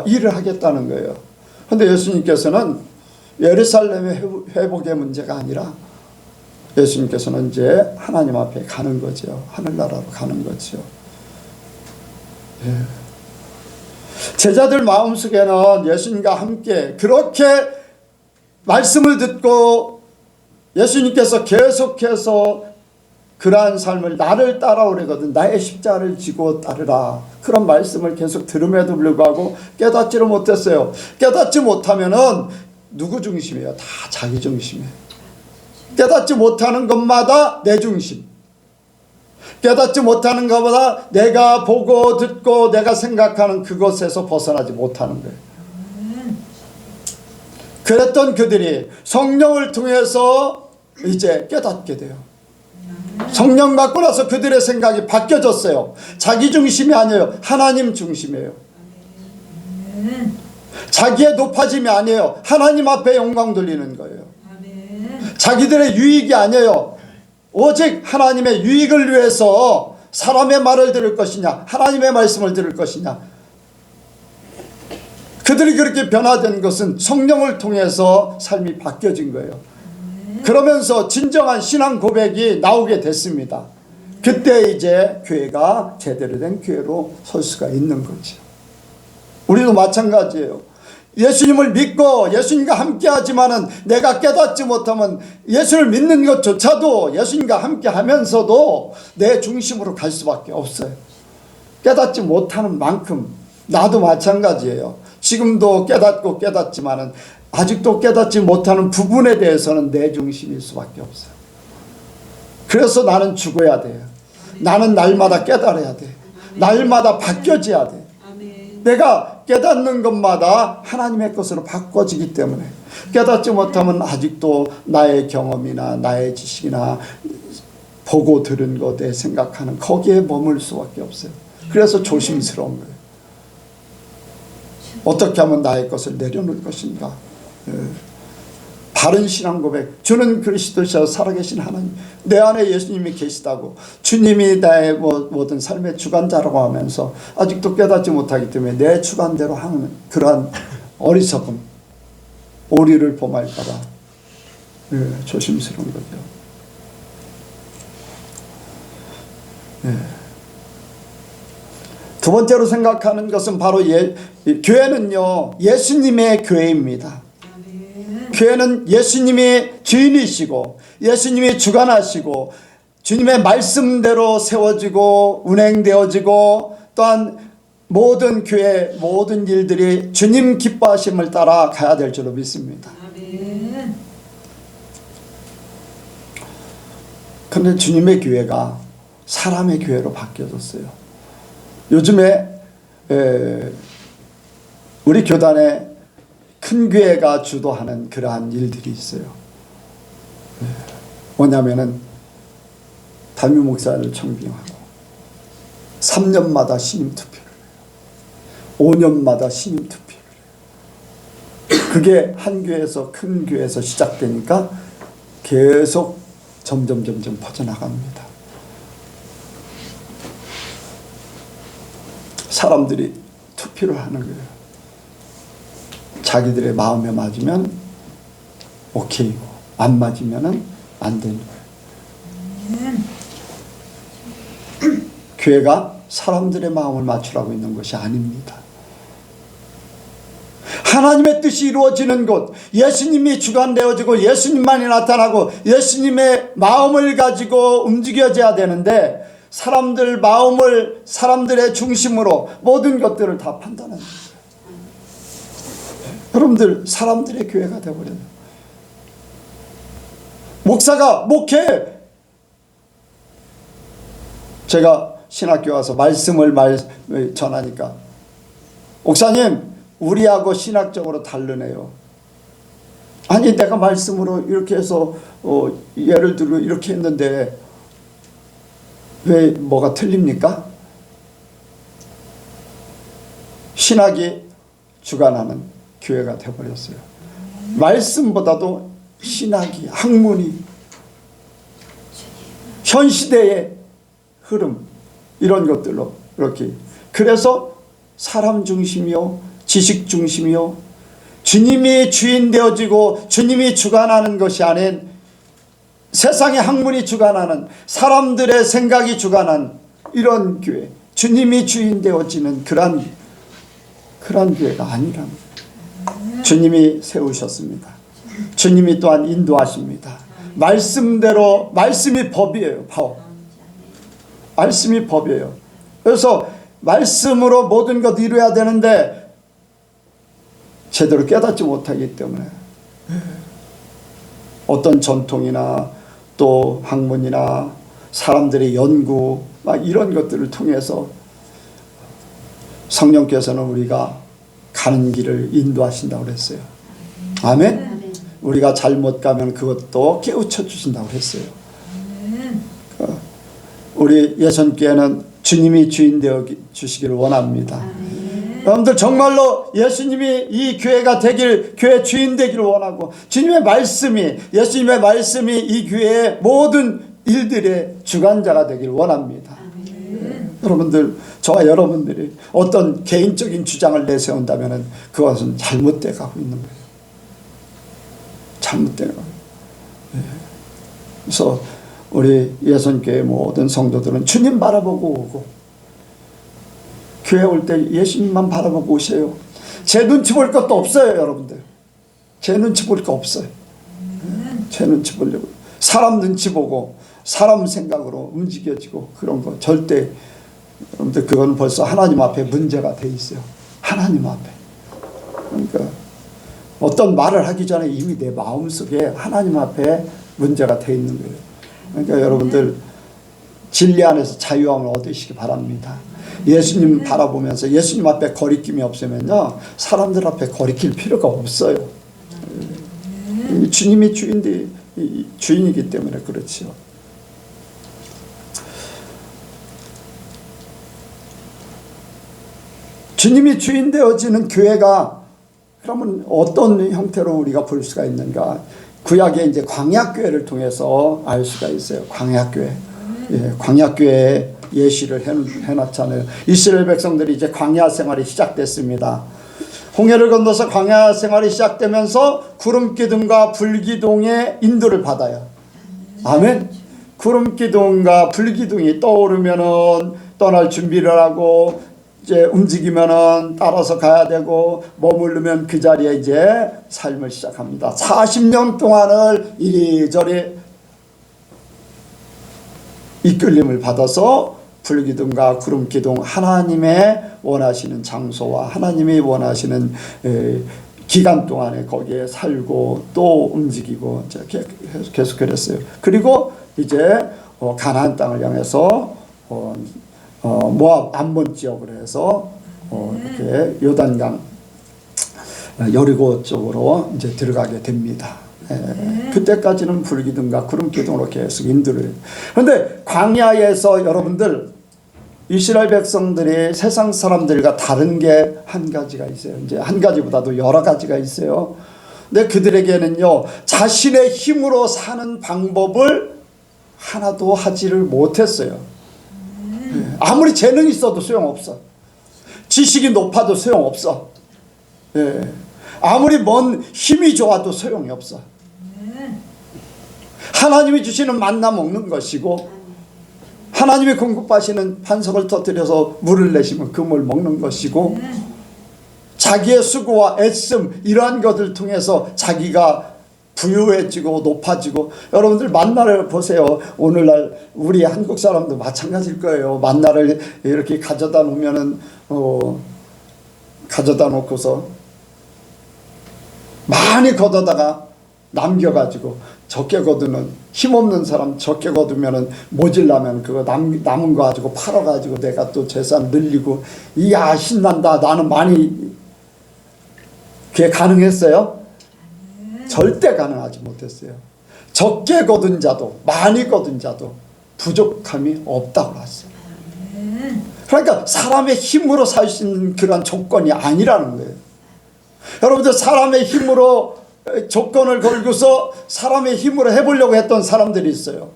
S1: 일을 하겠다는 거예요. 그런데 예수님께서는 예루살렘의 회복의 문제가 아니라 예수님께서는 이제 하나님 앞에 가는 거죠. 하늘나라로 가는 거죠. 제자들 마음속에는 예수님과 함께 그렇게 말씀을 듣고 예수님께서 계속해서 그러한 삶을 나를 따라오려거든 나의 십자가를 지고 따르라 그런 말씀을 계속 들음에도 불구하고 깨닫지를 못했어요. 깨닫지 못하면은 누구 중심이에요? 다 자기 중심이에요. 깨닫지 못하는 것마다 내 중심, 깨닫지 못하는 것보다 내가 보고 듣고 내가 생각하는 그것에서 벗어나지 못하는 거예요. 그랬던 그들이 성령을 통해서 이제 깨닫게 돼요. 성령 받고 나서 그들의 생각이 바뀌어졌어요. 자기 중심이 아니에요. 하나님 중심이에요. 자기의 높아짐이 아니에요. 하나님 앞에 영광 돌리는 거예요. 자기들의 유익이 아니에요. 오직 하나님의 유익을 위해서 사람의 말을 들을 것이냐 하나님의 말씀을 들을 것이냐. 그들이 그렇게 변화된 것은 성령을 통해서 삶이 바뀌어진 거예요. 그러면서 진정한 신앙 고백이 나오게 됐습니다. 그때 이제 교회가 제대로 된 교회로 설 수가 있는 거죠. 우리도 마찬가지예요. 예수님을 믿고 예수님과 함께 하지만은 내가 깨닫지 못하면 예수를 믿는 것조차도 예수님과 함께 하면서도 내 중심으로 갈 수밖에 없어요. 깨닫지 못하는 만큼 나도 마찬가지예요. 지금도 깨닫고 깨닫지만은 아직도 깨닫지 못하는 부분에 대해서는 내 중심일 수밖에 없어요. 그래서 나는 죽어야 돼요. 나는 날마다 깨달아야 돼. 날마다 바뀌어져야 돼. 내가 깨닫는 것마다 하나님의 것으로 바꿔지기 때문에 깨닫지 못하면 아직도 나의 경험이나 나의 지식이나 보고 들은 것에 생각하는 거기에 머물 수밖에 없어요. 그래서 조심스러운 거예요. 어떻게 하면 나의 것을 내려놓을 것인가. 바른 신앙 고백. 주는 그리스도시여 살아계신 하나님, 내 안에 예수님이 계시다고, 주님이 나의 모든 삶의 주관자라고 하면서 아직도 깨닫지 못하기 때문에 내 주관대로 하는 그러한 어리석음, 오리를 범할까 봐 조심스러운 거죠. 두 번째로 생각하는 것은 바로 교회는요 예수님의 교회입니다. 교회는 예수님이 주인이시고 예수님이 주관하시고 주님의 말씀대로 세워지고 운행되어지고 또한 모든 교회 모든 일들이 주님 기뻐하심을 따라 가야 될 줄로 믿습니다. 그런데 주님의 교회가 사람의 교회로 바뀌어졌어요. 요즘에 우리 교단에 큰 교회가 주도하는 그러한 일들이 있어요. 뭐냐면은 담임 목사를 청빙하고 3년마다 신임 투표를 해요. 5년마다 신임 투표를 해요. 그게 한 교회에서 큰 교회에서 시작되니까 계속 점점 퍼져나갑니다. 사람들이 투표를 하는 거예요. 자기들의 마음에 맞으면 오케이고 안 맞으면 안 되는 거예요. 교회가 사람들의 마음을 맞추라고 있는 것이 아닙니다. 하나님의 뜻이 이루어지는 곳, 예수님이 주관되어지고 예수님만이 나타나고 예수님의 마음을 가지고 움직여져야 되는데 사람들 마음을 사람들의 중심으로 모든 것들을 다 판단하는 거예요. 여러분들 사람들의 교회가 되어버려요. 목사가 목회, 제가 신학교 와서 말씀을 전하니까 목사님 우리하고 신학적으로 다르네요. 아니 내가 말씀으로 이렇게 해서 예를 들어 이렇게 했는데 왜 뭐가 틀립니까? 신학이 주관하는 교회가 되어버렸어요. 말씀보다도 신학이 학문이 현 시대의 흐름 이런 것들로 이렇게 그래서 사람 중심이요 지식 중심이요 주님이 주인 되어지고 주님이 주관하는 것이 아닌 세상의 학문이 주관하는 사람들의 생각이 주관한 이런 교회 주님이 주인 되어지는 그런 교회가 아니라는 거예요. 주님이 세우셨습니다. 주님이 또한 인도하십니다. 말씀대로 말씀이 법이에요. 법. 말씀이 법이에요. 그래서 말씀으로 모든 것 이루어야 되는데 제대로 깨닫지 못하기 때문에 어떤 전통이나 또 학문이나 사람들의 연구 막 이런 것들을 통해서 성령께서는 우리가 가는 길을 인도하신다고 그랬어요. 아멘? 우리가 잘못 가면 그것도 깨우쳐 주신다고 그랬어요. 우리 예선교회는 주님이 주인 되어 주시기를 원합니다. 여러분들 정말로 예수님이 이 교회가 되길 교회 주인 되기를 원하고 주님의 말씀이 예수님의 말씀이 이 교회의 모든 일들의 주관자가 되기를 원합니다. 여러분들 저와 여러분들이 어떤 개인적인 주장을 내세운다면 그것은 잘못되어 가고 있는 거예요. 잘못되어 가고. 그래서 우리 예선교회 모든 성도들은 주님 바라보고 오고 교회 올 때 예수님만 바라보고 오세요. 제 눈치 볼 것도 없어요. 여러분들 제 눈치 볼 거 없어요. 제 눈치 보려고 사람 눈치 보고 사람 생각으로 움직여지고 그런 거 절대 여러분들 그건 벌써 하나님 앞에 문제가 돼 있어요. 하나님 앞에. 그러니까 어떤 말을 하기 전에 이미 내 마음속에 하나님 앞에 문제가 돼 있는 거예요. 그러니까 여러분들 진리 안에서 자유함을 얻으시기 바랍니다. 예수님 바라보면서 예수님 앞에 거리낌이 없으면요 사람들 앞에 거리낄 필요가 없어요. 주님이 주인이기 때문에 그렇죠. 주님이 주인 되어지는 교회가 그러면 어떤 형태로 우리가 볼 수가 있는가? 구약의 이제 광야교회를 통해서 알 수가 있어요. 광야교회. 예, 광야교회 예시를 해놨잖아요. 이스라엘 백성들이 이제 광야 생활이 시작됐습니다. 홍해를 건너서 광야 생활이 시작되면서 구름기둥과 불기둥의 인도를 받아요. 아멘. 구름기둥과 불기둥이 떠오르면은 떠날 준비를 하고 이제 움직이면은 따라서 가야 되고 머무르면 그 자리에 이제 삶을 시작합니다. 40년 동안을 이리저리 이끌림을 받아서 불기둥과 구름기둥, 하나님의 원하시는 장소와 하나님이 원하시는 기간 동안에 거기에 살고 또 움직이고 계속 그랬어요. 그리고 이제 가나안 땅을 향해서 모압 암몬 지역으로 해서 이렇게 요단강 여리고 쪽으로 이제 들어가게 됩니다. 그때까지는 불기둥과 구름기둥으로 계속 인도를. 그런데 광야에서 여러분들 이스라엘 백성들이 세상 사람들과 다른 게 한 가지가 있어요. 이제 한 가지보다도 여러 가지가 있어요. 근데 그들에게는요, 자신의 힘으로 사는 방법을 하나도 하지를 못했어요. 아무리 재능이 있어도 소용없어. 지식이 높아도 소용없어. 아무리 먼 힘이 좋아도 소용이 없어. 하나님이 주시는 만나 먹는 것이고, 하나님이 공급하시는 반석을 터뜨려서 물을 내시면 그 물 먹는 것이고, 자기의 수고와 애씀 이러한 것을 통해서 자기가 부유해지고 높아지고. 여러분들 만나를 보세요. 오늘날 우리 한국 사람도 마찬가지일 거예요. 만나를 이렇게 가져다 놓으면은 가져다 놓고서 많이 걷어다가 남겨가지고 적게 거두는, 힘없는 사람 적게 거두면은 모질라면 그거 남은 거 가지고 팔아가지고 내가 또 재산 늘리고. 이야 신난다. 나는 많이. 그게 가능했어요? 절대 가능하지 못했어요. 적게 거둔 자도 많이 거둔 자도 부족함이 없다고 했어요. 그러니까 사람의 힘으로 살 수 있는 그런 조건이 아니라는 거예요. 여러분들 사람의 힘으로 조건을 걸고서 사람의 힘으로 해보려고 했던 사람들이 있어요.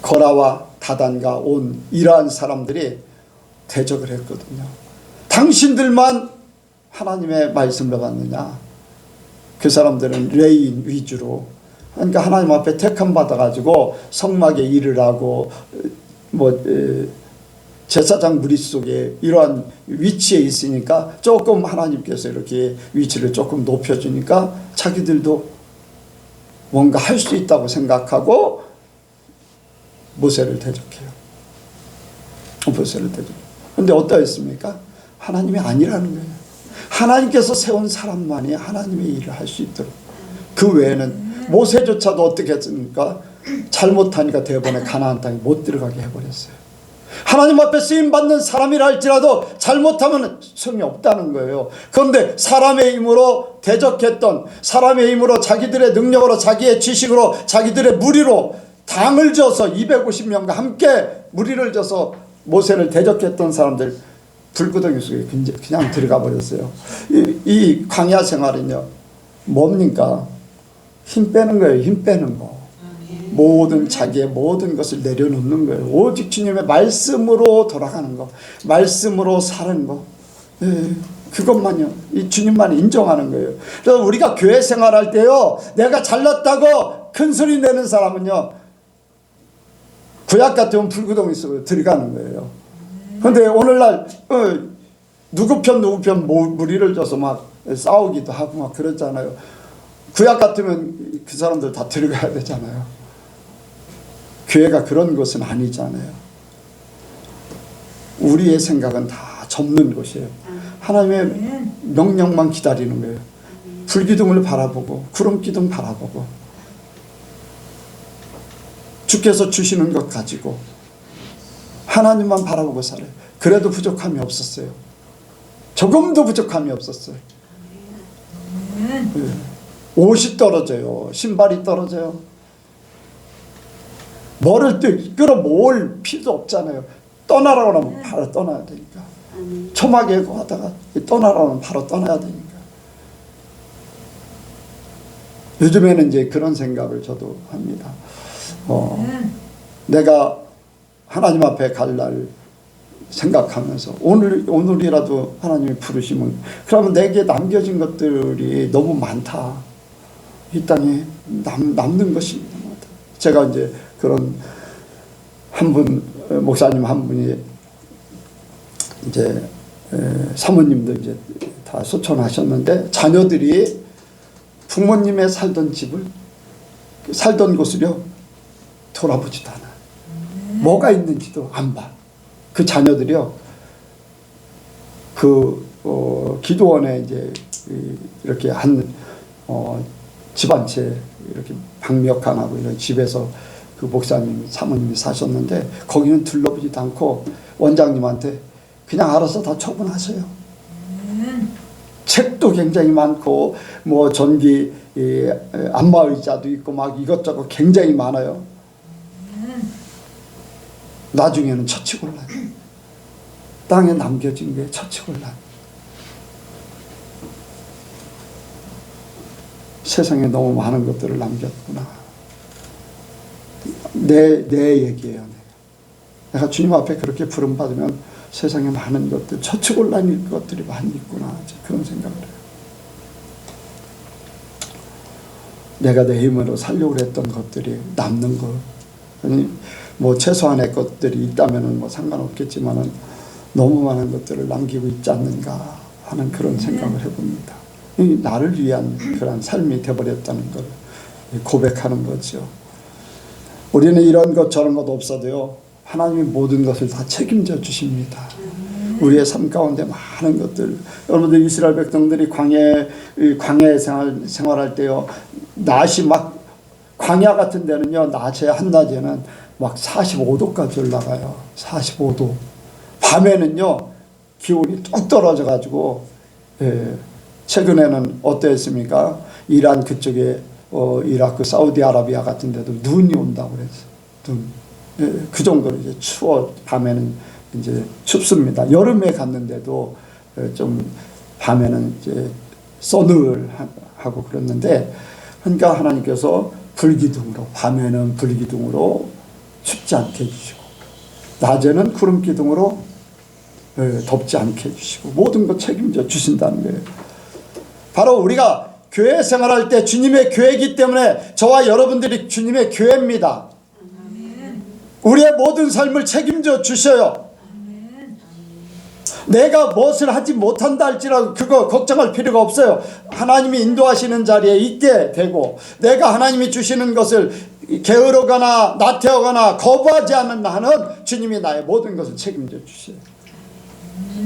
S1: 거라와 다단과 온 이러한 사람들이 대적을 했거든요. 당신들만 하나님의 말씀을 받느냐. 그 사람들은 레인 위주로, 그러니까 하나님 앞에 택함 받아가지고 성막에 일을 하고 제사장 무리 속에 이러한 위치에 있으니까 조금 하나님께서 이렇게 위치를 조금 높여주니까 자기들도 뭔가 할 수 있다고 생각하고 모세를 대적해요. 모세를 대적. 그런데 어떠했습니까? 하나님이 아니라는 거예요. 하나님께서 세운 사람만이 하나님의 일을 할 수 있도록. 그 외에는 모세조차도 어떻게 했습니까? 잘못하니까 대번에 가나안 땅에 못 들어가게 해버렸어요. 하나님 앞에 쓰임받는 사람이라 할지라도 잘못하면 소용이 없다는 거예요. 그런데 사람의 힘으로 대적했던, 사람의 힘으로 자기들의 능력으로 자기의 지식으로 자기들의 무리로 당을 져서 250명과 함께 무리를 져서 모세를 대적했던 사람들 불구덩이 속에 그냥 들어가 버렸어요. 이 광야 생활은요, 뭡니까? 힘 빼는 거예요. 힘 빼는 거. 모든 자기의 모든 것을 내려놓는 거예요. 오직 주님의 말씀으로 돌아가는 거, 말씀으로 사는 거. 그것만요. 이 주님만 인정하는 거예요. 그래서 우리가 교회 생활할 때요, 내가 잘났다고 큰 소리 내는 사람은요, 구약 같으면 불구덩이 속에 들어가는 거예요. 그런데 오늘날 누구 편 무리를 져서 막 싸우기도 하고 막 그랬잖아요. 구약 같으면 그 사람들 다 들어가야 되잖아요. 교회가 그런 것은 아니잖아요. 우리의 생각은 다 접는 곳이에요. 하나님의 명령만 기다리는 거예요. 불기둥을 바라보고 구름기둥 바라보고 주께서 주시는 것 가지고 하나님만 바라보고 살아요. 그래도 부족함이 없었어요. 조금도 부족함이 없었어요. 옷이 떨어져요. 신발이 떨어져요. 뭐를 끌어모을 필요도 없잖아요. 떠나라고 하면 바로 떠나야 되니까. 초막에 하다가 떠나라고 하면 바로 떠나야 되니까. 요즘에는 이제 그런 생각을 저도 합니다. 내가 하나님 앞에 갈 날 생각하면서 오늘이라도 하나님이 부르시면, 그러면 내게 남겨진 것들이 너무 많다. 이 땅에 남는 것이 많다. 제가 이제 그런 한 분, 목사님 한 분이 이제 사모님도 이제 다 소천하셨는데 자녀들이 부모님의 살던 곳을요 돌아보지도 않아. 뭐가 있는지도 안 봐. 그 자녀들이요. 기도원에 이제 이렇게 집안채 이렇게 박력강하고 이런 집에서 그 목사님, 사모님이 사셨는데 거기는 둘러보지도 않고 원장님한테 그냥 알아서 다 처분하세요. 책도 굉장히 많고 뭐 전기 안마의자도 있고 막 이것저것 굉장히 많아요. 나중에는 처치곤란. 땅에 남겨진 게 처치곤란. 세상에 너무 많은 것들을 남겼구나. 내 얘기예요. 내가 주님 앞에 그렇게 부름받으면 세상에 많은 것들, 처치곤란일 것들이 많이 있구나. 그런 생각을 해요. 내가 내 힘으로 살려고 했던 것들이 남는 것. 아니, 뭐 최소한의 것들이 있다면 뭐 상관없겠지만은 너무 많은 것들을 남기고 있지 않는가 하는 그런 생각을 해봅니다. 나를 위한 그런 삶이 되어버렸다는 걸 고백하는 거죠. 우리는 이런 것 저런 것 없어도요, 하나님이 모든 것을 다 책임져 주십니다. 우리의 삶 가운데 많은 것들, 여러분들 이스라엘 백성들이 광야에 생활할 때요, 낮이 막 광야 같은 데는요, 낮에 한낮에는 막 45도까지 올라가요. 45도. 밤에는요 기온이 뚝 떨어져 가지고, 최근에는 어땠습니까? 이란 그쪽에 이라크, 사우디아라비아 같은 데도 눈이 온다고 그랬어요. 눈. 그 정도로 이제 추워. 밤에는 이제 춥습니다. 여름에 갔는데도 좀 밤에는 이제 서늘하고 그랬는데, 그러니까 하나님께서 불기둥으로, 밤에는 불기둥으로 춥지 않게 해주시고, 낮에는 구름 기둥으로 덥지 않게 해주시고, 모든 것 책임져 주신다는 거예요. 바로 우리가 교회 생활할 때 주님의 교회이기 때문에 저와 여러분들이 주님의 교회입니다. 우리의 모든 삶을 책임져 주셔요. 내가 무엇을 하지 못한다 할지라도 그거 걱정할 필요가 없어요. 하나님이 인도하시는 자리에 있게 되고, 내가 하나님이 주시는 것을 게으르거나 나태하거나 거부하지 않는 한은 주님이 나의 모든 것을 책임져 주셔요.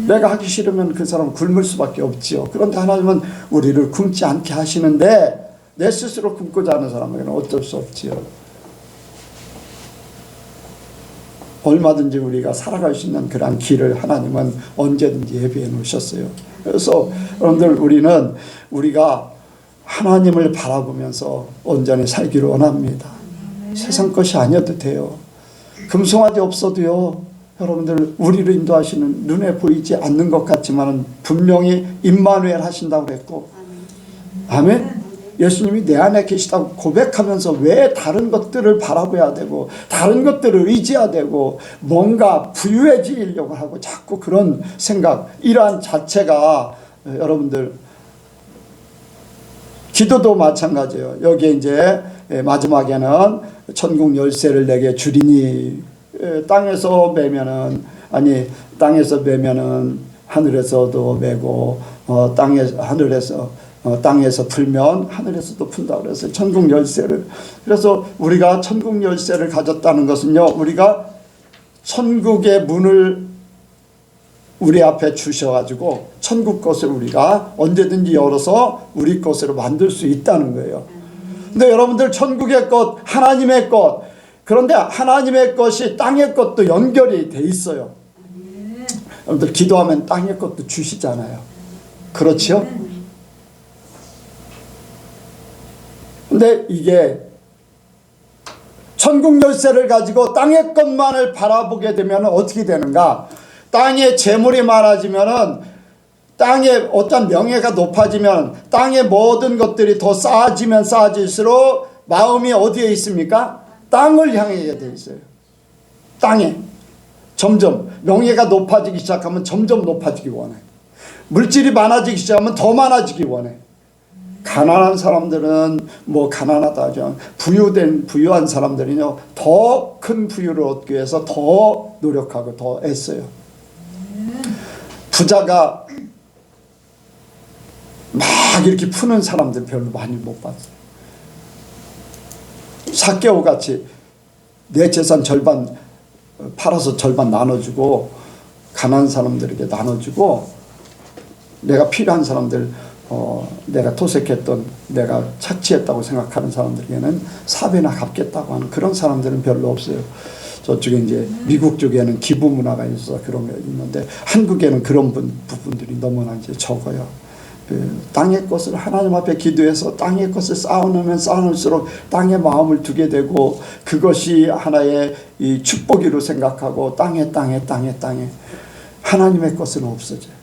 S1: 내가 하기 싫으면 그 사람은 굶을 수밖에 없지요. 그런데 하나님은 우리를 굶지 않게 하시는데, 내 스스로 굶고자 하는 사람에게는 어쩔 수 없지요. 얼마든지 우리가 살아갈 수 있는 그러한 길을 하나님은 언제든지 예비해 놓으셨어요. 그래서 여러분들, 우리가 하나님을 바라보면서 온전히 살기를 원합니다. 세상 것이 아니어도 돼요. 금송아지 없어도요, 여러분들 우리를 인도하시는, 눈에 보이지 않는 것 같지만 분명히 임마누엘 하신다고 그랬고, 아멘. 예수님이 내 안에 계시다고 고백하면서 왜 다른 것들을 바라봐야 되고 다른 것들을 의지해야 되고 뭔가 부유해지려고 하고 자꾸 그런 생각, 이러한 자체가, 여러분들 기도도 마찬가지예요. 여기에 이제 마지막에는 천국 열쇠를 내게 주리니, 땅에서 매면은 하늘에서도 매고, 땅에서 풀면 하늘에서도 푼다고 그랬어요. 천국 열쇠를. 그래서 우리가 천국 열쇠를 가졌다는 것은요, 우리가 천국의 문을 우리 앞에 주셔가지고 천국 것을 우리가 언제든지 열어서 우리 것으로 만들 수 있다는 거예요. 근데 여러분들, 천국의 것, 하나님의 것, 그런데 하나님의 것이 땅의 것도 연결이 돼 있어요. 여러분들, 기도하면 땅의 것도 주시잖아요. 그렇죠? 근데 이게 천국 열쇠를 가지고 땅의 것만을 바라보게 되면 어떻게 되는가? 땅에 재물이 많아지면은, 땅에 어떤 명예가 높아지면, 땅의 모든 것들이 더 쌓아지면 쌓아질수록 마음이 어디에 있습니까? 땅을 향해 돼 있어요. 땅에. 점점 명예가 높아지기 시작하면 점점 높아지기 원해. 물질이 많아지기 시작하면 더 많아지기 원해. 가난한 사람들은 뭐 가난하다 하죠. 부유한 사람들은요, 더 큰 부유를 얻기 위해서 더 노력하고 더 애써요. 부자가 막 이렇게 푸는 사람들 별로 많이 못 봤어요. 삭개오 같이 내 재산 절반 팔아서 절반 나눠주고 가난한 사람들에게 나눠주고 내가 필요한 사람들 내가 토색했던 내가 착취했다고 생각하는 사람들에게는 4배나 갚겠다고 하는 그런 사람들은 별로 없어요. 저쪽에 이제 미국 쪽에는 기부 문화가 있어서 그런 게 있는데 한국에는 그런 부분들이 너무나 이제 적어요. 땅의 것을 하나님 앞에 기도해서 땅의 것을 쌓아놓으면 쌓아놓을수록 땅에 마음을 두게 되고 그것이 하나의 이 축복이로 생각하고 땅에 하나님의 것은 없어져요.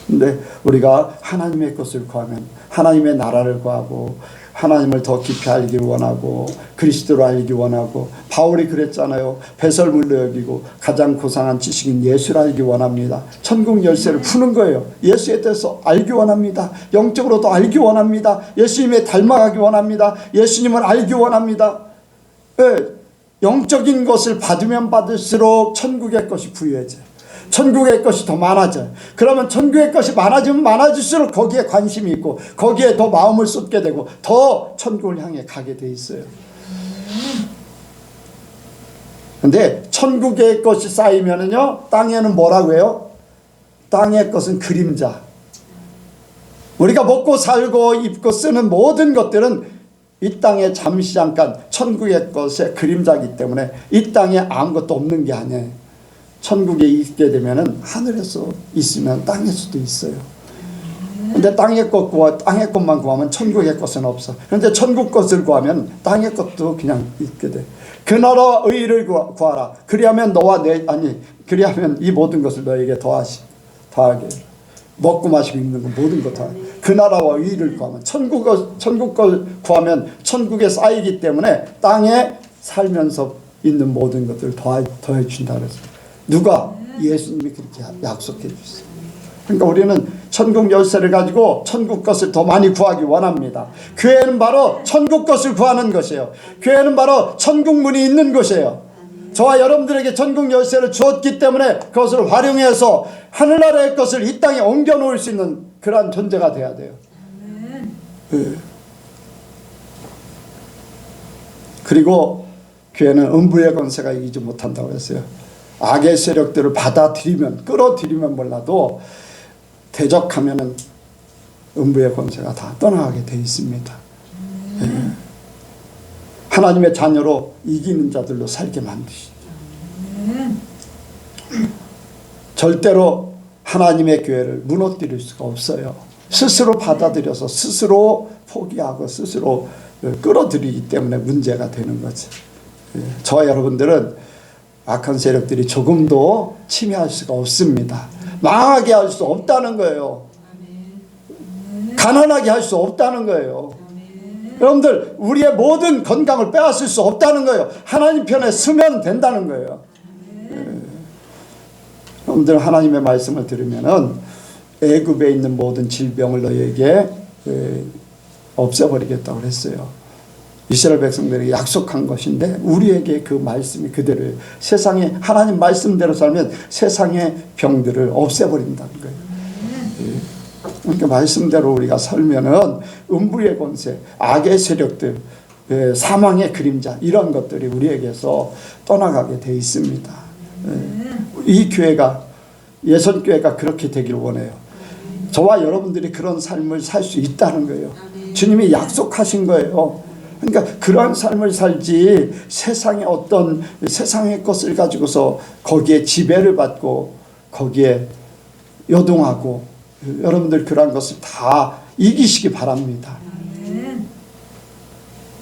S1: 근데 우리가 하나님의 것을 구하면 하나님의 나라를 구하고 하나님을 더 깊이 알기 원하고 그리스도를 알기 원하고 바울이 그랬잖아요. 배설물로 여기고 가장 고상한 지식인 예수를 알기 원합니다. 천국 열쇠를 푸는 거예요. 예수에 대해서 알기 원합니다. 영적으로도 알기 원합니다. 예수님에 닮아가기 원합니다. 예수님을 알기 원합니다. 네. 영적인 것을 받으면 받을수록 천국의 것이 부유해져요. 천국의 것이 더 많아져요. 그러면 천국의 것이 많아지면 많아질수록 거기에 관심이 있고 거기에 더 마음을 쏟게 되고 더 천국을 향해 가게 돼 있어요. 근데 천국의 것이 쌓이면은요, 땅에는 뭐라고 해요? 땅의 것은 그림자. 우리가 먹고 살고 입고 쓰는 모든 것들은 이 땅에 잠시 잠깐 천국의 것의 그림자이기 때문에 이 땅에 아무것도 없는 게 아니에요. 천국에 있게 되면은 하늘에서 있으면 땅에서도 있어요. 근데 땅의 것만 구하면 천국의 것은 없어. 그런데 천국 것을 구하면 땅의 것도 그냥 있게 돼. 그 나라 의를 구하라. 그리하면 그리하면 이 모든 것을 너에게 더하게. 먹고 마시고 입는 거 모든 것 다. 그 나라와 의를 구하면 천국 걸 구하면 천국에 쌓이기 때문에 땅에 살면서 있는 모든 것들을 더해 준다 그랬어요. 누가? 예수님이 그렇게 약속해 주셨어요. 그러니까 우리는 천국 열쇠를 가지고 천국 것을 더 많이 구하기 원합니다. 교회는 바로 천국 것을 구하는 것이에요. 교회는 바로 천국 문이 있는 곳이에요. 저와 여러분들에게 천국 열쇠를 주었기 때문에 그것을 활용해서 하늘나라의 것을 이 땅에 옮겨 놓을 수 있는 그러한 존재가 돼야 돼요. 네. 그리고 교회는 음부의 권세가 이기지 못한다고 했어요. 악의 세력들을 끌어들이면 몰라도 대적하면은 음부의 권세가 다 떠나가게 돼 있습니다. 네. 하나님의 자녀로 이기는 자들로 살게 만드시죠. 절대로 하나님의 교회를 무너뜨릴 수가 없어요. 스스로 받아들여서 스스로 포기하고 스스로 끌어들이기 때문에 문제가 되는 거죠. 저와 여러분들은 악한 세력들이 조금도 침해할 수가 없습니다. 망하게 할 수 없다는 거예요. 가난하게 할 수 없다는 거예요. 여러분들 우리의 모든 건강을 빼앗을 수 없다는 거예요. 하나님 편에 서면 된다는 거예요. 여러분들 하나님의 말씀을 들으면은 애굽에 있는 모든 질병을 너희에게 없애버리겠다고 그랬어요. 이스라엘 백성들에게 약속한 것인데 우리에게 그 말씀이 그대로예요. 세상에 하나님 말씀대로 살면 세상의 병들을 없애버린다는 거예요. 그러니까 말씀대로 우리가 살면은 음부의 권세, 악의 세력들, 사망의 그림자 이런 것들이 우리에게서 떠나가게 돼 있습니다. 이 교회가 예선교회가 그렇게 되길 원해요. 저와 여러분들이 그런 삶을 살 수 있다는 거예요. 주님이 약속하신 거예요. 그러니까 그러한 삶을 살지 세상의 것을 가지고서 거기에 지배를 받고 거기에 요동하고 여러분들 그러한 것을 다 이기시기 바랍니다.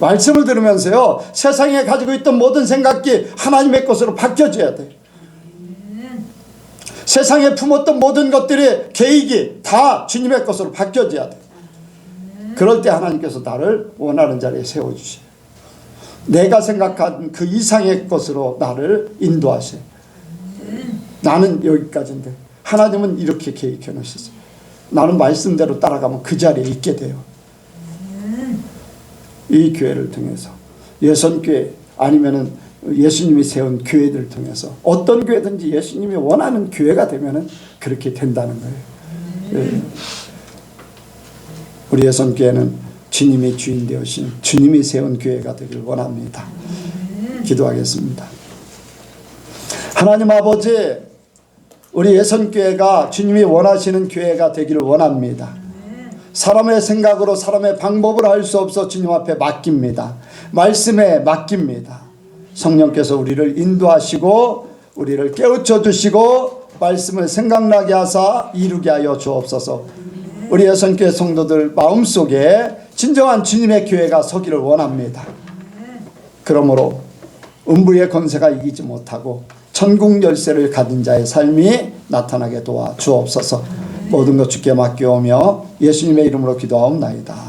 S1: 말씀을 들으면서요, 세상에 가지고 있던 모든 생각이 하나님의 것으로 바뀌어져야 돼요. 세상에 품었던 모든 것들이 계획이 다 주님의 것으로 바뀌어져야 돼요. 그럴 때 하나님께서 나를 원하는 자리에 세워주세요. 내가 생각한 그 이상의 것으로 나를 인도하세요. 나는 여기까지인데 하나님은 이렇게 계획해 놓으셨어요. 나는 말씀대로 따라가면 그 자리에 있게 돼요. 이 교회를 통해서 예선교회 아니면은 예수님이 세운 교회들을 통해서 어떤 교회든지 예수님이 원하는 교회가 되면은 그렇게 된다는 거예요. 네. 우리 예선교회는 주님이 주인 되으신 주님이 세운 교회가 되길 원합니다. 기도하겠습니다. 하나님 아버지, 우리 예선교회가 주님이 원하시는 교회가 되기를 원합니다. 사람의 생각으로 사람의 방법으로 할 수 없어 주님 앞에 맡깁니다. 말씀에 맡깁니다. 성령께서 우리를 인도하시고 우리를 깨우쳐 주시고 말씀을 생각나게 하사 이루게 하여 주옵소서. 우리 예선교회 성도들 마음속에 진정한 주님의 교회가 서기를 원합니다. 그러므로 음부의 권세가 이기지 못하고 천국 열쇠를 가진 자의 삶이 나타나게 도와 주옵소서. 모든 것 주께 맡겨오며 예수님의 이름으로 기도하옵나이다.